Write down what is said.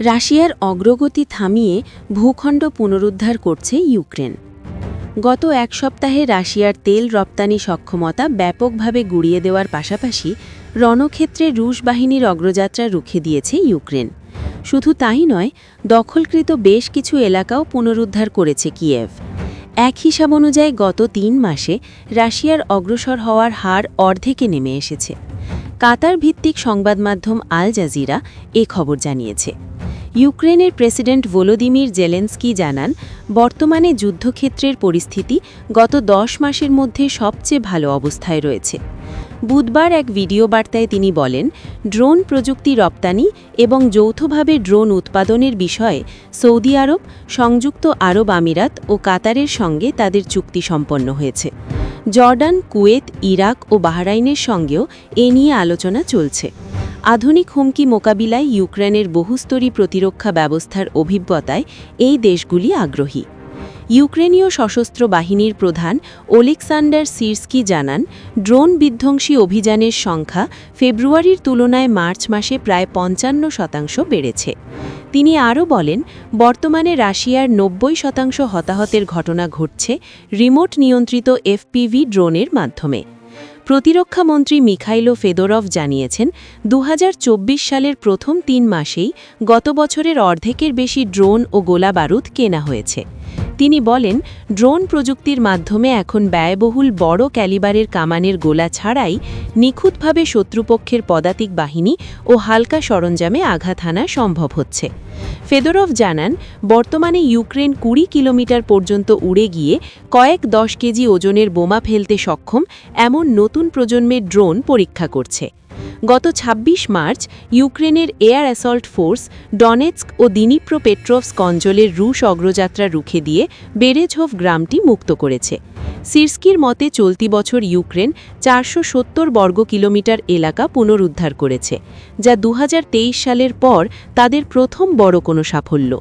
রাশিয়ার অগ্রগতি থামিয়ে ভূখণ্ড পুনরুদ্ধার করছে ইউক্রেন। গত এক সপ্তাহে রাশিয়ার তেল রপ্তানি সক্ষমতা ব্যাপকভাবে গুড়িয়ে দেওয়ার পাশাপাশি রণক্ষেত্রে রুশ বাহিনীর অগ্রযাত্রা রুখে দিয়েছে ইউক্রেন। শুধু তাই নয়, দখলকৃত বেশ কিছু এলাকাও পুনরুদ্ধার করেছে কিয়েভ। এক হিসাব অনুযায়ী গত ৩ মাসে রাশিয়ার অগ্রসর হওয়ার হার অর্ধেকে নেমে এসেছে। কাতার ভিত্তিক সংবাদ মাধ্যম আল জাজিরা এ খবর জানিয়েছে। ইউক্রেনের প্রেসিডেন্ট ভলোদিমির জেলেনস্কি জানান, বর্তমানে যুদ্ধক্ষেত্রের পরিস্থিতি গত ১০ মাসের মধ্যে সবচেয়ে ভালো অবস্থায় রয়েছে। বুধবার এক ভিডিও বার্তায় তিনি বলেন, ড্রোন প্রযুক্তি রপ্তানি এবং যৌথভাবে ড্রোন উৎপাদনের বিষয়ে সৌদি আরব, সংযুক্ত আরব আমিরাত ও কাতারের সঙ্গে তাদের চুক্তি সম্পন্ন হয়েছে। জর্ডান, কুয়েত, ইরাক ও বাহরাইনের সঙ্গেও এ নিয়ে আলোচনা চলছে। আধুনিক হুমকি মোকাবিলায় ইউক্রেনের বহুস্তরী প্রতিরক্ষা ব্যবস্থার অভিজ্ঞতায় এই দেশগুলি আগ্রহী। ইউক্রেনীয় সশস্ত্র বাহিনীর প্রধান ওলেক্সান্ডার সিরস্কি জানান, ড্রোন বিধ্বংসী অভিযানের সংখ্যা ফেব্রুয়ারির তুলনায় মার্চ মাসে প্রায় ৫৫% বেড়েছে। তিনি আরও বলেন, বর্তমানে রাশিয়ার ৯০% হতাহতের ঘটনা ঘটছে রিমোট নিয়ন্ত্রিত এফপিভি ড্রোনের মাধ্যমে। প্রতিরক্ষামন্ত্রী মিখাইলো ফেদোরভ জানিয়েছেন, ২০২৪ সালের প্রথম ৩ মাসেই গত বছরের অর্ধেকের বেশি ড্রোন ও গোলাবারুদ কেনা হয়েছে। তিনি বলেন, ড্রোন প্রযুক্তির মাধ্যমে এখন ব্যয়বহুল বড় ক্যালিবারের কামানের গোলা ছাড়াই নিখুঁতভাবে শত্রুপক্ষের পদাতিক বাহিনী ও হালকা সরঞ্জামে আঘাত হানা সম্ভব হচ্ছে। ফেদোরভ জানান, বর্তমানে ইউক্রেন ২০ কিলোমিটার পর্যন্ত উড়ে গিয়ে কয়েক ১০ কেজি ওজনের বোমা ফেলতে সক্ষম এমন নতুন প্রজন্মের ড্রোন পরীক্ষা করছে। গত ২৬ মার্চ ইউক্রেনের এয়ার অ্যাসল্ট ফোর্স ডনেৎস্ক ও দিনিপ্রোপেট্রোভস্ক অঞ্চলের রুশ অগ্রযাত্রা রুখে দিয়ে বেরেঝোভ গ্রামটি মুক্ত করেছে। সিরস্কির মতে চলতি বছর ইউক্রেন ৪৭০ বর্গ কিলোমিটার এলাকা পুনরুদ্ধার করেছে, যা ২০২৩ সালের পর তাদের প্রথম বড় কোনো সাফল্য।